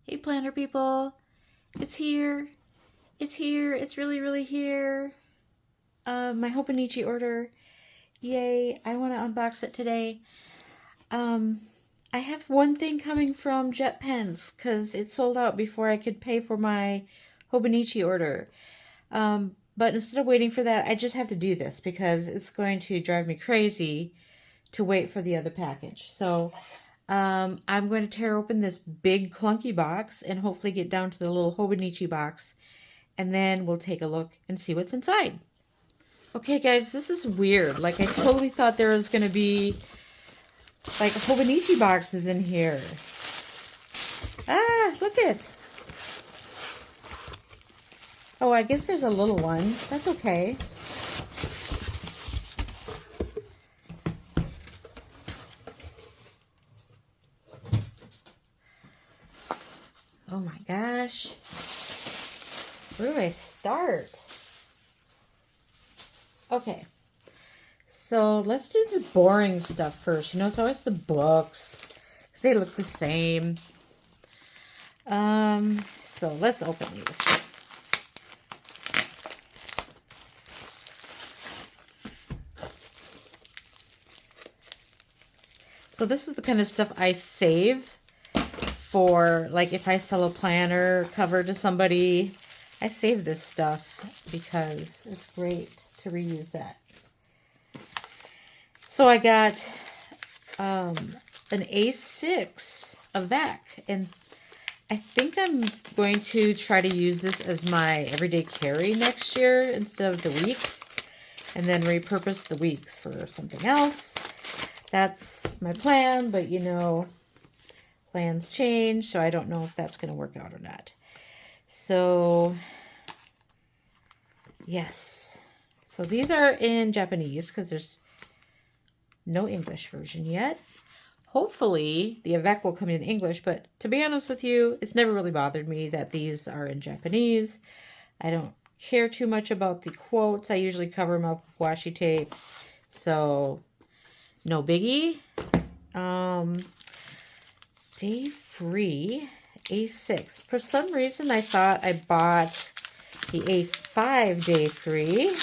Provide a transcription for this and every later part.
Hey planner people, it's here. It's here. It's really, really here. My Hobonichi order. Yay, I want to unbox it today. I have one thing coming from Jetpens because it sold out before I could pay for my Hobonichi order. But instead of waiting for that, I just have to do this because it's going to drive me crazy to wait for the other package. So I'm going to tear open this big clunky box and hopefully get down to the little Hobonichi box, and then we'll take a look and see what's inside. Okay guys, this is weird. Like I totally thought there was going to be like Hobonichi boxes in here. Ah, look it. Oh, I guess there's a little one. That's okay. Oh my gosh. Where do I start? Okay. So let's do the boring stuff first. You know, it's always the books because they look the same. So let's open these. So this is the kind of stuff I save for, like, if I sell a planner cover to somebody, I save this stuff because it's great to reuse that. So I got an A6, a VAC, and I think I'm going to try to use this as my everyday carry next year instead of the weeks, and then repurpose the weeks for something else. That's my plan, but you know, plans change, so I don't know if that's going to work out or not. So, yes. So these are in Japanese because there's no English version yet. Hopefully, the Avec will come in English, but to be honest with you, it's never really bothered me that these are in Japanese. I don't care too much about the quotes. I usually cover them up with washi tape, so no biggie. Day free, A6. For some reason, I thought I bought the A5 day free,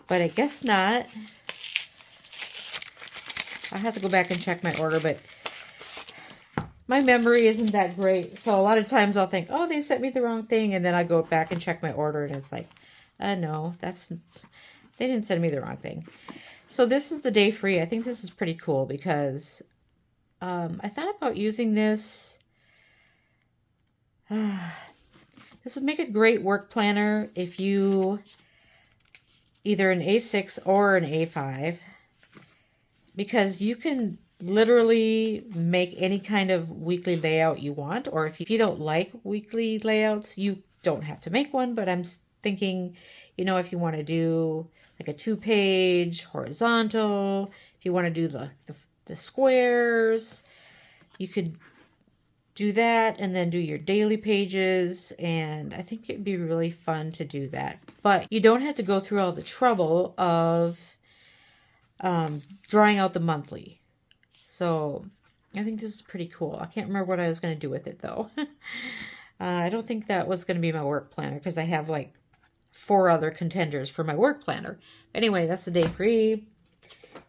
but I guess not. I'll have to go back and check my order, but my memory isn't that great. So a lot of times I'll think, oh, they sent me the wrong thing, and then I go back and check my order, and it's like, no, they didn't send me the wrong thing. So this is the day free. I think this is pretty cool because I thought about using this. This would make a great work planner if you either an A6 or an A5, because you can literally make any kind of weekly layout you want, or if you don't like weekly layouts, you don't have to make one, but I'm thinking, you know, if you want to do like a 2-page horizontal, if you want to do the squares, you could do that and then do your daily pages, and I think it'd be really fun to do that. But you don't have to go through all the trouble of drawing out the monthly. So I think this is pretty cool. I can't remember what I was going to do with it though. I don't think that was going to be my work planner because I have like 4 other contenders for my work planner. Anyway, that's the day free.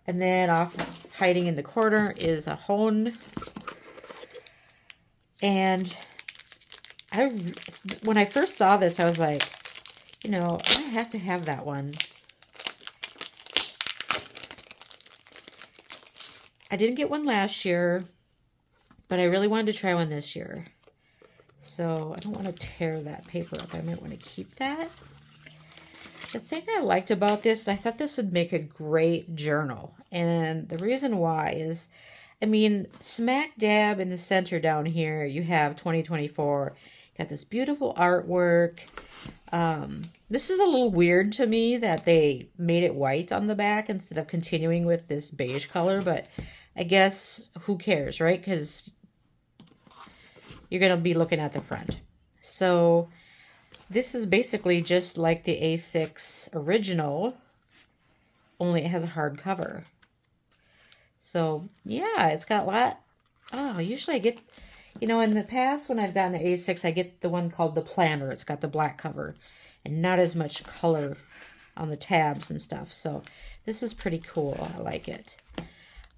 And then off hiding in the corner is a Hone. And when I first saw this, I was like, you know, I have to have that one. I didn't get one last year, but I really wanted to try one this year. So I don't want to tear that paper up. I might want to keep that. The thing I liked about this, I thought this would make a great journal. And the reason why is, I mean, smack dab in the center down here, you have 2024. Got this beautiful artwork. This is a little weird to me that they made it white on the back instead of continuing with this beige color, but I guess who cares, right? Because you're going to be looking at the front. So this is basically just like the A6 original, only it has a hardcover. So yeah, it's got a lot. Oh, usually I get You know, in the past when I've gotten an A6, I get the one called the Planner. It's got the black cover and not as much color on the tabs and stuff. So this is pretty cool. I like it.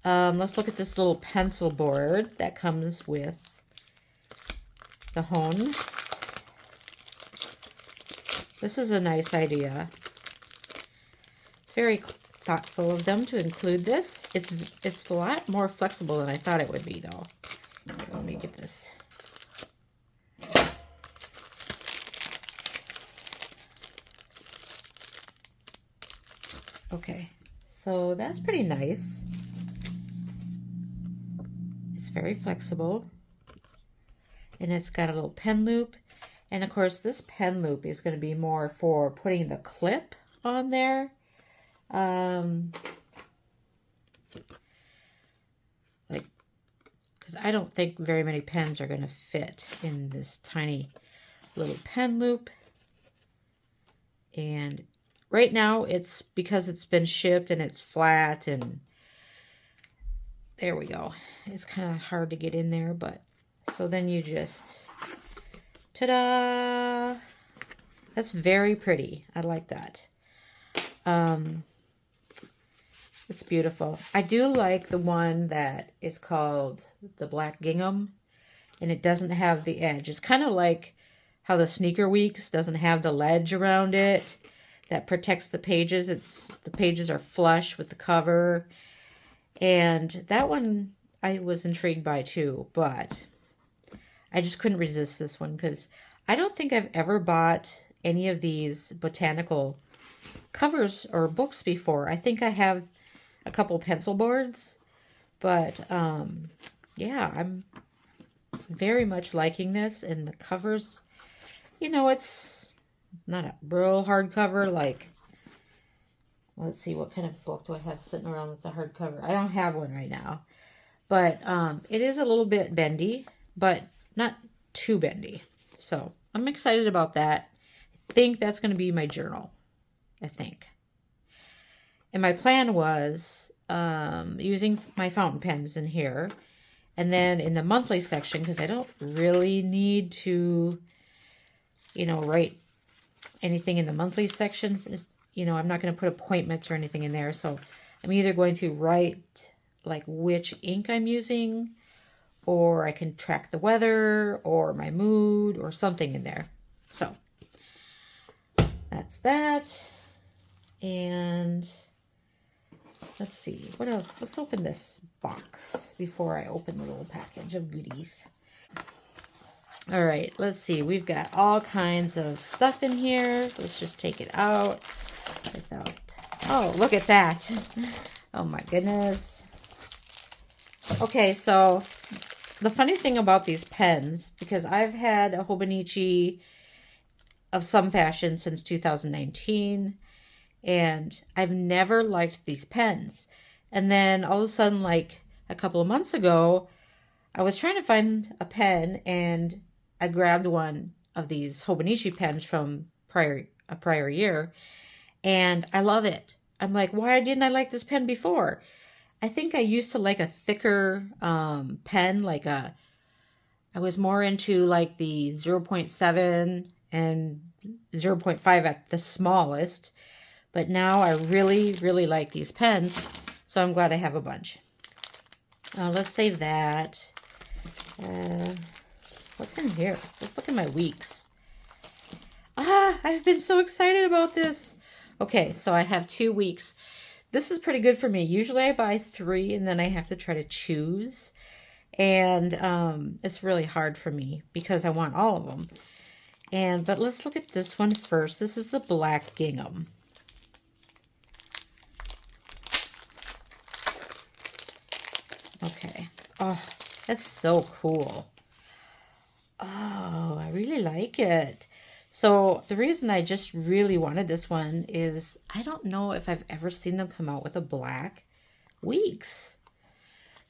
Let's look at this little pencil board that comes with the Hone. This is a nice idea. It's very thoughtful of them to include this. It's a lot more flexible than I thought it would be, though. Here, let me get this. Okay, so that's pretty nice. It's very flexible. And it's got a little pen loop. And of course, this pen loop is going to be more for putting the clip on there. Like, because I don't think very many pens are going to fit in this tiny little pen loop. And right now, it's because it's been shipped and it's flat, and there we go. It's kind of hard to get in there, but so then you just, ta-da! That's very pretty. I like that. It's beautiful. I do like the one that is called the Black Gingham, and it doesn't have the edge. It's kind of like how the Sneaker Weeks doesn't have the ledge around it that protects the pages. The pages are flush with the cover. And that one I was intrigued by too, but I just couldn't resist this one because I don't think I've ever bought any of these botanical covers or books before. I think I have a couple pencil boards, but yeah, I'm very much liking this. And the covers, you know, it's not a real hardcover. Like, let's see, what kind of book do I have sitting around that's a hardcover? I don't have one right now, but it is a little bit bendy, but not too bendy. So I'm excited about that. I think that's going to be my journal, I think. And my plan was using my fountain pens in here. And then in the monthly section, because I don't really need to, you know, write anything in the monthly section. You know, I'm not going to put appointments or anything in there. So I'm either going to write like which ink I'm using, or I can track the weather or my mood or something in there. So that's that. And let's see, what else? Let's open this box before I open the little package of goodies. All right, let's see. We've got all kinds of stuff in here. Let's just take it out. Oh, look at that. Oh my goodness. Okay, so the funny thing about these pens, because I've had a Hobonichi of some fashion since 2019, and I've never liked these pens. And then all of a sudden, like a couple of months ago, I was trying to find a pen, and I grabbed one of these Hobonichi pens from a prior year, and I love it. I'm like, why didn't I like this pen before? I think I used to like a thicker pen, I was more into like the 0.7 and 0.5 at the smallest. But now I really, really like these pens, so I'm glad I have a bunch. Let's save that. What's in here? Let's look at my weeks. I've been so excited about this. Okay, so I have 2 weeks. This is pretty good for me. Usually I buy 3 and then I have to try to choose. And it's really hard for me because I want all of them. But let's look at this one first. This is the Black Gingham. Okay. Oh, that's so cool. Oh, I really like it. So the reason I just really wanted this one is I don't know if I've ever seen them come out with a black weeks.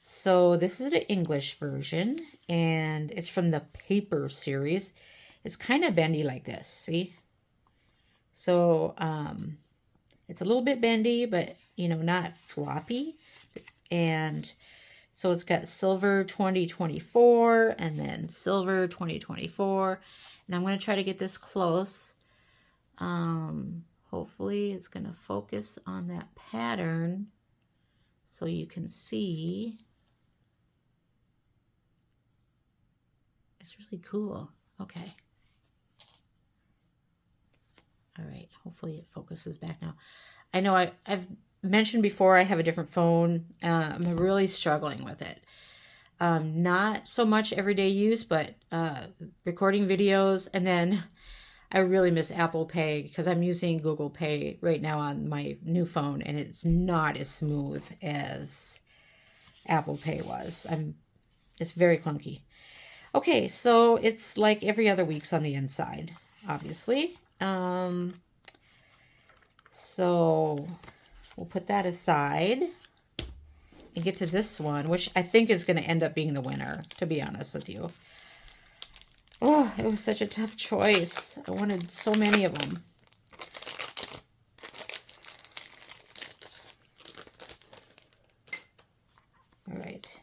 So this is the English version, and it's from the paper series. It's kind of bendy like this, see? So it's a little bit bendy, but, you know, not floppy. And So it's got silver 2024 and then silver 2024. And I'm going to try to get this close. Hopefully it's going to focus on that pattern so you can see. It's really cool. Okay. All right. Hopefully it focuses back now. I know I've mentioned before I have a different phone. I'm really struggling with it. Not so much everyday use, but recording videos. And then I really miss Apple Pay because I'm using Google Pay right now on my new phone, and it's not as smooth as Apple Pay was. It's very clunky. Okay, so it's like every other week's on the inside, obviously. So we'll put that aside and get to this one, which I think is going to end up being the winner, to be honest with you. Oh, it was such a tough choice. I wanted so many of them. All right.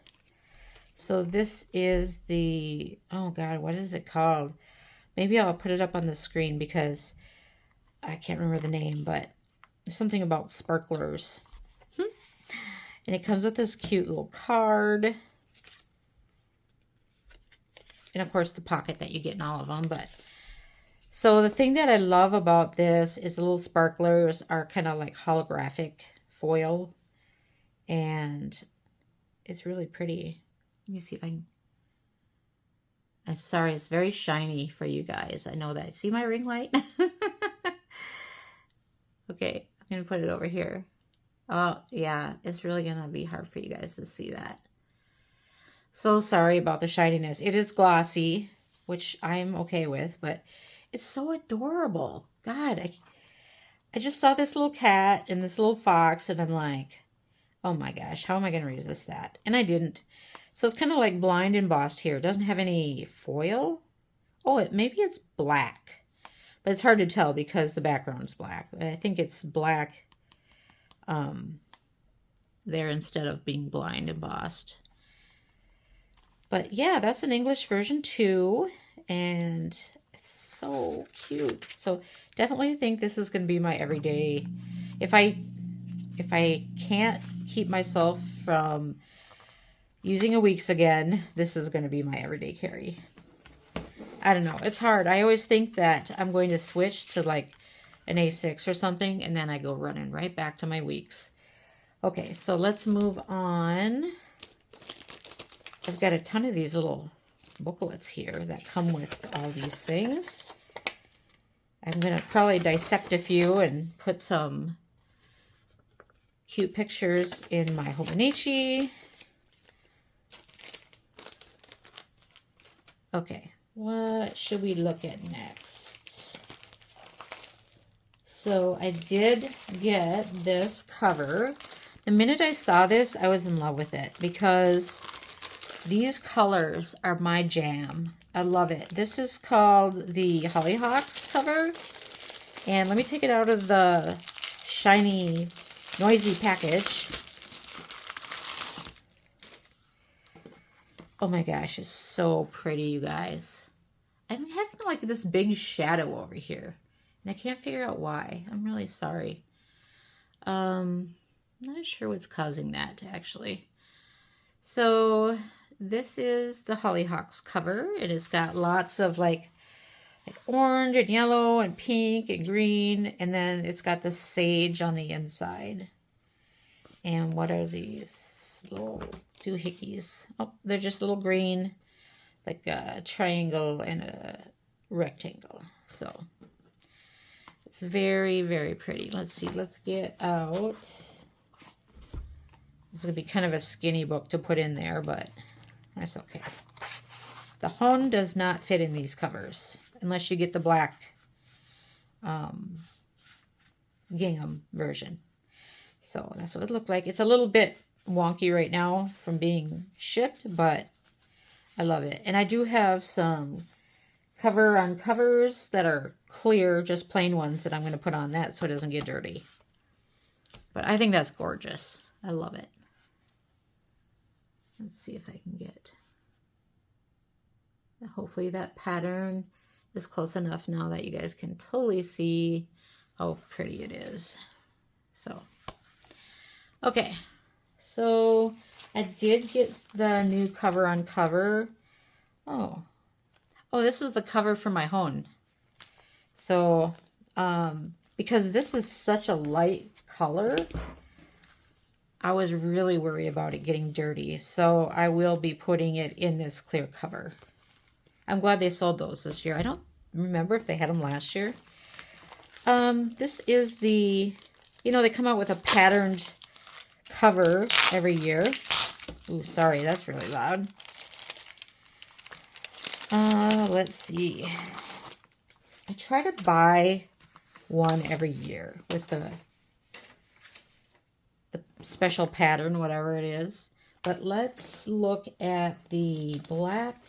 So this is the, oh God, what is it called? Maybe I'll put it up on the screen because I can't remember the name, but something about sparklers. And it comes with this cute little card. And of course the pocket that you get in all of them. But so the thing that I love about this is the little sparklers are kind of like holographic foil. And it's really pretty. Let me see if I can. I'm sorry, it's very shiny for you guys. I know that. See my ring light? Okay, I'm going to put it over here. Oh, yeah, it's really going to be hard for you guys to see that. So sorry about the shininess. It is glossy, which I'm okay with, but it's so adorable. God, I just saw this little cat and this little fox, and I'm like, oh my gosh, how am I going to resist that? And I didn't. So it's kind of like blind embossed here. It doesn't have any foil. Oh, maybe it's black. But it's hard to tell because the background's black. I think it's black there instead of being blind embossed. But yeah, that's an English version too. And it's so cute. So definitely think this is going to be my everyday. If I can't keep myself from using a week's again, this is going to be my everyday carry. I don't know. It's hard. I always think that I'm going to switch to like an A6 or something, and then I go running right back to my weeks. Okay, so let's move on. I've got a ton of these little booklets here that come with all these things. I'm going to probably dissect a few and put some cute pictures in my Hobonichi. Okay. What should we look at next? So I did get this cover. The minute I saw this, I was in love with it because these colors are my jam. I love it. This is called the Hollyhocks cover. And let me take it out of the shiny, noisy package. Oh my gosh, it's so pretty, you guys. I'm having like this big shadow over here, and I can't figure out why. I'm really sorry. I'm not sure what's causing that, actually. So this is the Hollyhocks cover. It has got lots of like orange and yellow and pink and green, and then it's got the sage on the inside. And what are these little doohickeys? Oh, they're just little green, like a triangle and a rectangle. So it's very, very pretty. Let's see. Let's get out. This is going to be kind of a skinny book to put in there, but that's okay. The Hon does not fit in these covers unless you get the black gingham version. So that's what it looked like. It's a little bit wonky right now from being shipped, but I love it. And I do have some cover on covers that are clear, just plain ones that I'm going to put on that so it doesn't get dirty. But I think that's gorgeous. I love it. Let's see if I can get, hopefully that pattern is close enough now that you guys can totally see how pretty it is. So, okay. So I did get the new cover on cover. Oh, this is the cover for my home. So, because this is such a light color, I was really worried about it getting dirty. So I will be putting it in this clear cover. I'm glad they sold those this year. I don't remember if they had them last year. This is the, they come out with a patterned cover every year. Ooh, sorry, that's really loud. Let's see. I try to buy one every year with the special pattern, whatever it is. But let's look at the black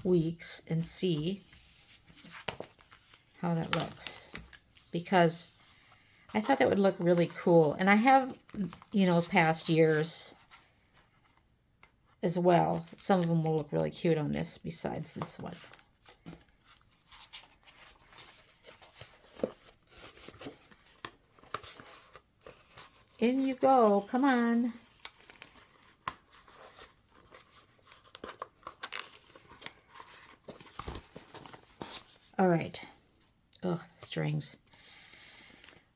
weeks and see how that looks, because I thought that would look really cool. And I have, past years as well. Some of them will look really cute on this besides this one. In you go. Come on. All right. Oh, the strings.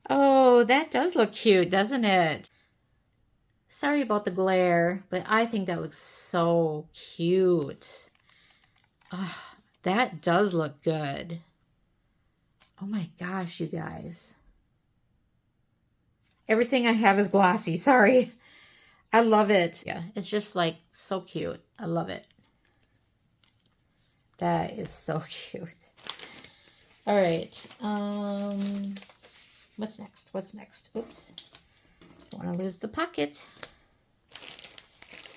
Oh, that does look cute, doesn't it? Sorry about the glare, but I think that looks so cute. Oh, that does look good. Oh my gosh, you guys. Everything I have is glossy. Sorry. I love it. Yeah, it's just like so cute. I love it. That is so cute. All right. What's next? What's next? Oops. Don't want to lose the pocket.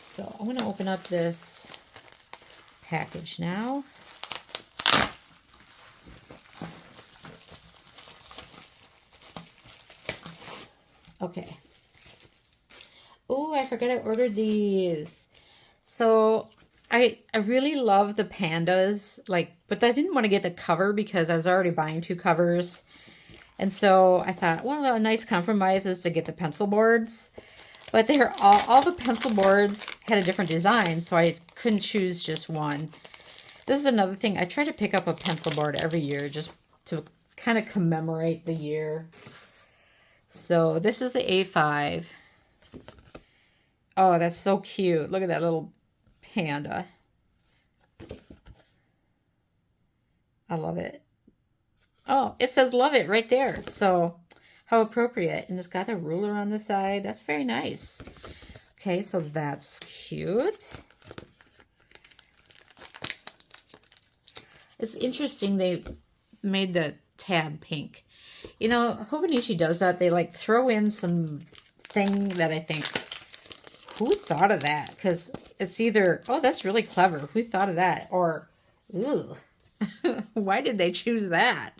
So I'm going to open up this package now. Okay. Oh, I forgot I ordered these. So I really love the pandas, but I didn't want to get the cover because I was already buying 2 covers. And so I thought, well, a nice compromise is to get the pencil boards. But they're all the pencil boards had a different design, so I couldn't choose just one. This is another thing. I try to pick up a pencil board every year just to kind of commemorate the year. So this is the A5. Oh, that's so cute. Look at that little panda. I love it. Oh, it says love it right there. So how appropriate. And it's got a ruler on the side. That's very nice. Okay, so that's cute. It's interesting they made the tab pink. Hobonichi does that. They throw in some thing that I think, who thought of that? Because it's either, oh, that's really clever. Who thought of that? Or, ooh, why did they choose that?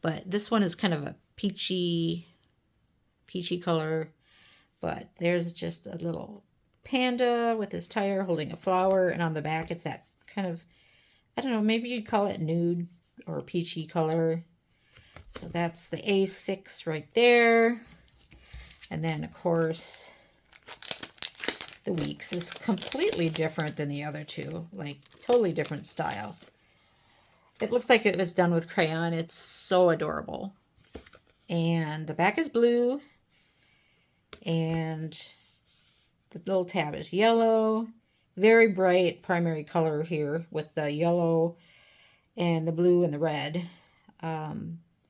But this one is kind of a peachy color. But there's just a little panda with his tire holding a flower. And on the back, it's that kind of, I don't know, maybe you'd call it nude or peachy color. So that's the A6 right there. And then, of course, the weeks is completely different than the other two. Totally different style. It looks like it was done with crayon. It's so adorable. And the back is blue. And the little tab is yellow. Very bright primary color here with the yellow and the blue and the red.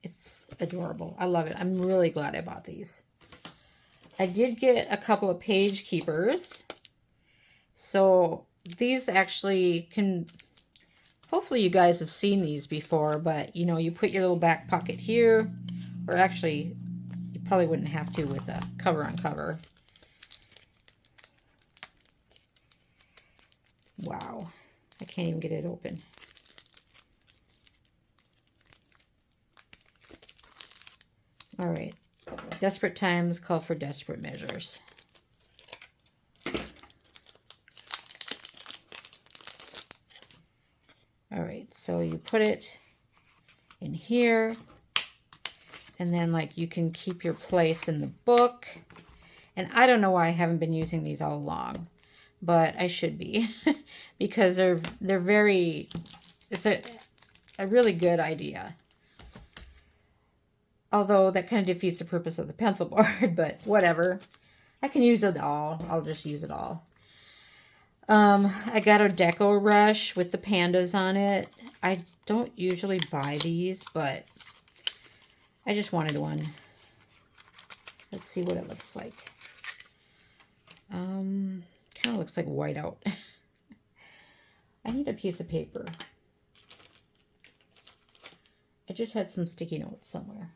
It's adorable. I love it. I'm really glad I bought these. I did get a couple of page keepers. So these actually can, hopefully you guys have seen these before, but you put your little back pocket here, or actually you probably wouldn't have to with a cover on cover. Wow. I can't even get it open. All right. Desperate times call for desperate measures. All right, so you put it in here, and then like you can keep your place in the book. And I don't know why I haven't been using these all along, but I should be because they're very, it's a really good idea. Although that kind of defeats the purpose of the pencil board, but whatever. I can use it all. I'll just use it all. I got a Deco Rush with the pandas on it. I don't usually buy these, but I just wanted one. Let's see what it looks like. Kind of looks like whiteout. I need a piece of paper. I just had some sticky notes somewhere.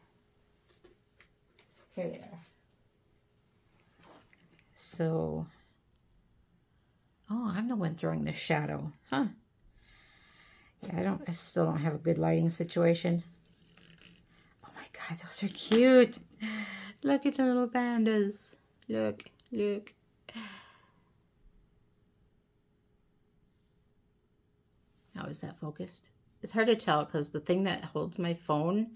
Here they are. So, oh, I'm the one throwing the shadow, huh? Yeah, I still don't have a good lighting situation. Oh my God, those are cute. Look at the little pandas. Look, look. How is that focused? It's hard to tell because the thing that holds my phone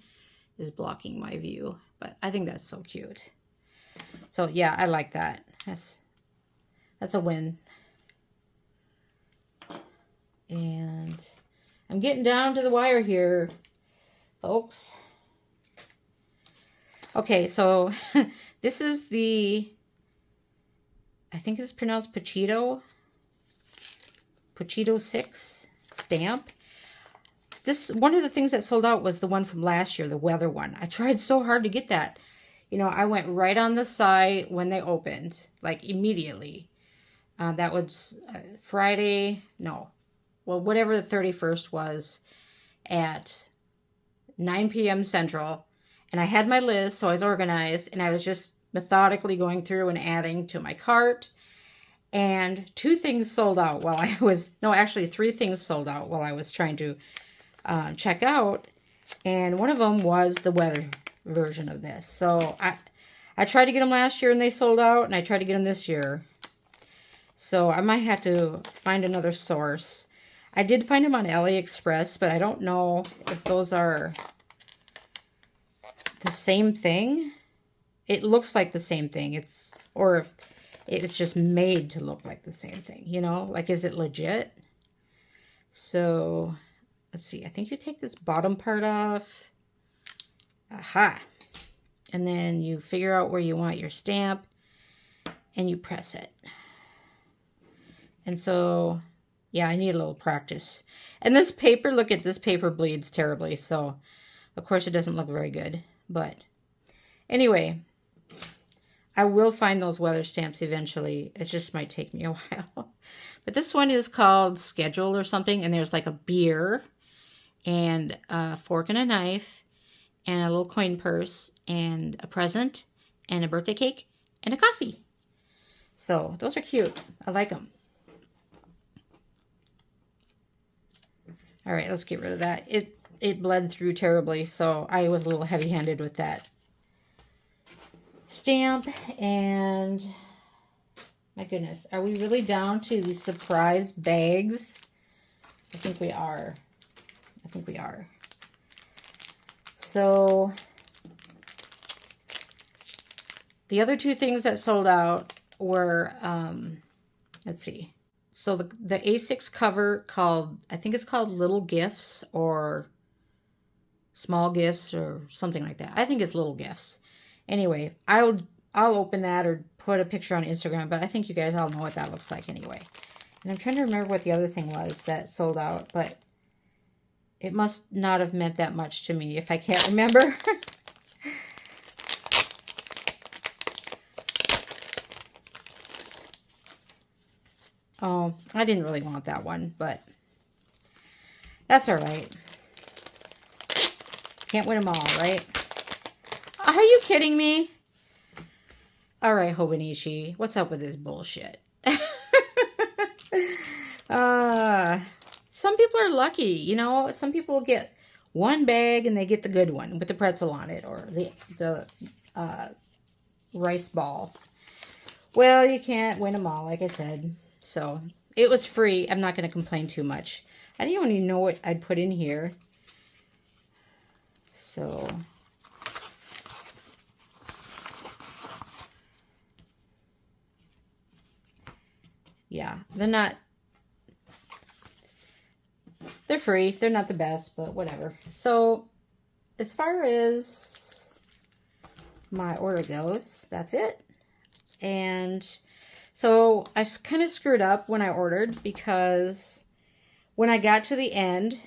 is blocking my view, but I think that's so cute. So yeah, I like that. That's a win. And I'm getting down to the wire here, folks. Okay, so this is the, I think it's pronounced Pochito 6 stamp. This, one of the things that sold out was the one from last year, the weather one. I tried so hard to get that. You know, I went right on the site when they opened, like immediately. That was Friday, no, well, whatever the 31st was at 9 p.m. Central. And I had my list, so I was organized, and I was just methodically going through and adding to my cart. And 2 things sold out while I was, no, actually 3 things sold out while I was trying to check out. And one of them was the weather version of this. So I tried to get them last year and they sold out, and I tried to get them this year. So I might have to find another source. I did find them on AliExpress, but I don't know if those are the same thing. It looks like the same thing. Or if it's just made to look like the same thing, you know? Like, is it legit? So, let's see. I think you take this bottom part off. Aha. And then you figure out where you want your stamp, and you press it. And so, yeah, I need a little practice. And this paper, look at this paper, bleeds terribly. So, of course, it doesn't look very good. But anyway, I will find those weather stamps eventually. It just might take me a while. But this one is called Schedule or something. And there's like a beer and a fork and a knife and a little coin purse and a present and a birthday cake and a coffee. So those are cute. I like them. All right, let's get rid of that. It bled through terribly, so I was a little heavy-handed with that stamp. And my goodness, are we really down to the surprise bags? I think we are. I think we are. So the other 2 things that sold out were, let's see. So the A6 cover called, I think it's called Little Gifts or Small Gifts or something like that. I think it's Little Gifts. Anyway, I'll open that or put a picture on Instagram, but I think you guys all know what that looks like anyway. And I'm trying to remember what the other thing was that sold out, but it must not have meant that much to me if I can't remember. Oh, I didn't really want that one, but that's all right. Can't win them all, right? Are you kidding me? All right, Hobonichi, what's up with this bullshit? Some people are lucky, you know. Some people get one bag and they get the good one with the pretzel on it or the rice ball. Well, you can't win them all, like I said. So it was free. I'm not going to complain too much. I didn't even know what I'd put in here. So, yeah, they're free. They're not the best, but whatever. So, as far as my order goes, that's it. And so I kind of screwed up when I ordered, because when I got to the end,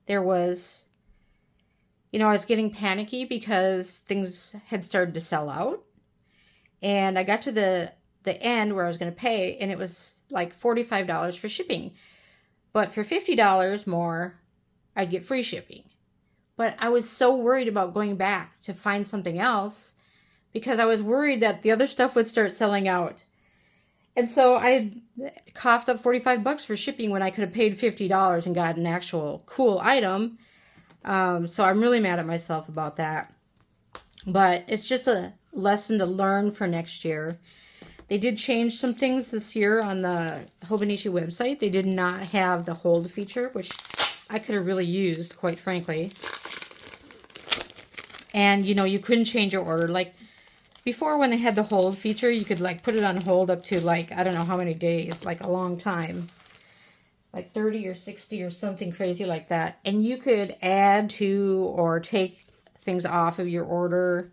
there was, I was getting panicky because things had started to sell out. And I got to the end where I was going to pay, and it was like $45 for shipping. But for $50 more, I'd get free shipping. But I was so worried about going back to find something else, because I was worried that the other stuff would start selling out. And so I coughed up $45 for shipping when I could have paid $50 and got an actual cool item. So I'm really mad at myself about that. But it's just a lesson to learn for next year. They did change some things this year on the Hobonichi website. They did not have the hold feature, which I could have really used, quite frankly. And, you couldn't change your order. Like, before, when they had the hold feature, you could, like, put it on hold up to, like, I don't know how many days, like a long time. Like 30 or 60 or something crazy like that. And you could add to or take things off of your order.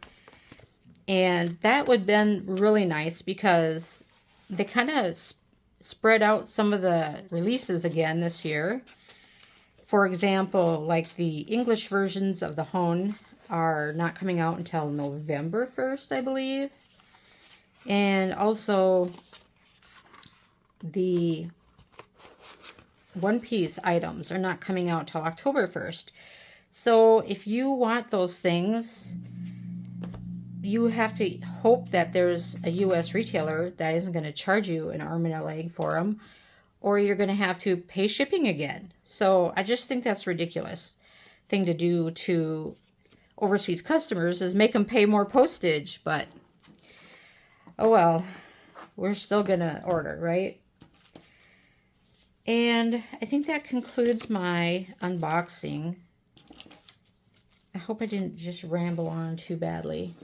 And that would have been really nice, because they kind of spread out some of the releases again this year. For example, like the English versions of the Hone are not coming out until November 1st, I believe. And also the One Piece items are not coming out till October 1st. So if you want those things, you have to hope that there's a U.S. retailer that isn't going to charge you an arm and a leg for them, or you're going to have to pay shipping again. So I just think that's a ridiculous thing to do to overseas customers, is make them pay more postage. But oh well, we're still going to order, right? And I think that concludes my unboxing. I hope I didn't just ramble on too badly.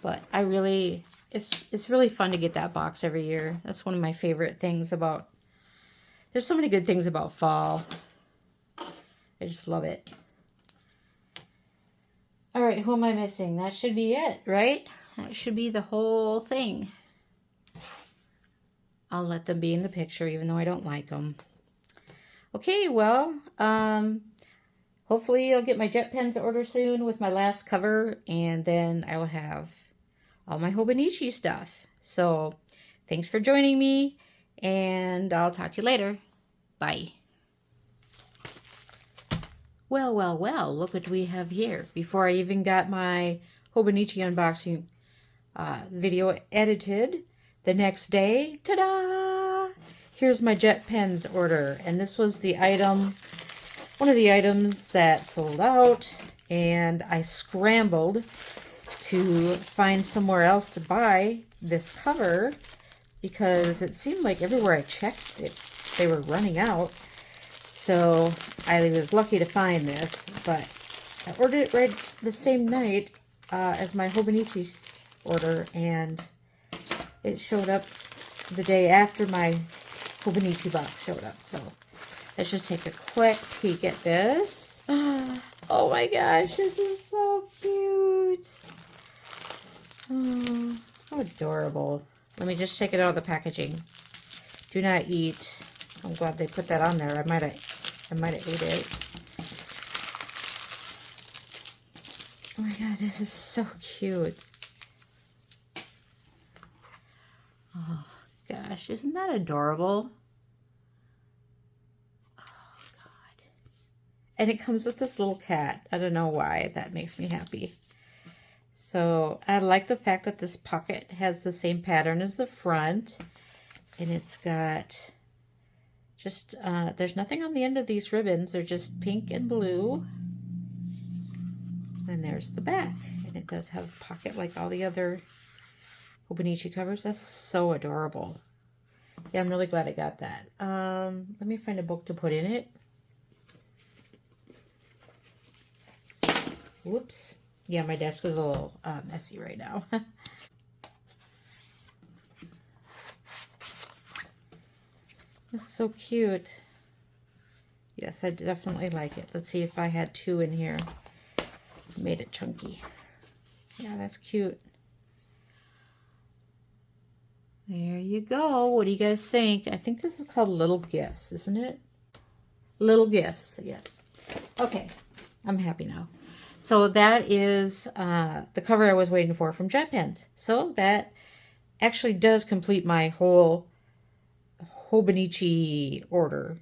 But it's really fun to get that box every year. That's one of my favorite things about, there's so many good things about fall. I just love it. All right, who am I missing? That should be it, right? That should be the whole thing. I'll let them be in the picture, even though I don't like them. Okay, well, hopefully I'll get my Jetpens order soon with my last cover, and then I will have all my Hobonichi stuff. So, thanks for joining me, and I'll talk to you later. Bye. Well, well, well, look what we have here. Before I even got my Hobonichi unboxing video edited, the next day, ta-da! Here's my Jetpens order. And this was the item, one of the items that sold out. And I scrambled to find somewhere else to buy this cover, because it seemed like everywhere I checked, they were running out. So I was lucky to find this, but I ordered it right the same night as my Hobonichi order, and it showed up the day after my Hobonichi box showed up. So let's just take a quick peek at this. Oh my gosh, this is so cute. Oh, how adorable. Let me just take it out of the packaging. Do not eat. I'm glad they put that on there. I might have ate it. Oh my god, this is so cute. Oh gosh, isn't that adorable? Oh god. And it comes with this little cat. I don't know why. That makes me happy. So I like the fact that this pocket has the same pattern as the front. And it's got just, there's nothing on the end of these ribbons. They're just pink and blue. And there's the back. And it does have a pocket like all the other Hobonichi covers. That's so adorable. Yeah, I'm really glad I got that. Let me find a book to put in it. Whoops. Yeah, my desk is a little messy right now. That's so cute. Yes, I definitely like it. Let's see if I had 2 in here. Made it chunky. Yeah, that's cute. There you go. What do you guys think? I think this is called Little Gifts, isn't it? Little Gifts, yes. Okay, I'm happy now. So that is the cover I was waiting for from Jetpens. So that actually does complete my whole Hobonichi order.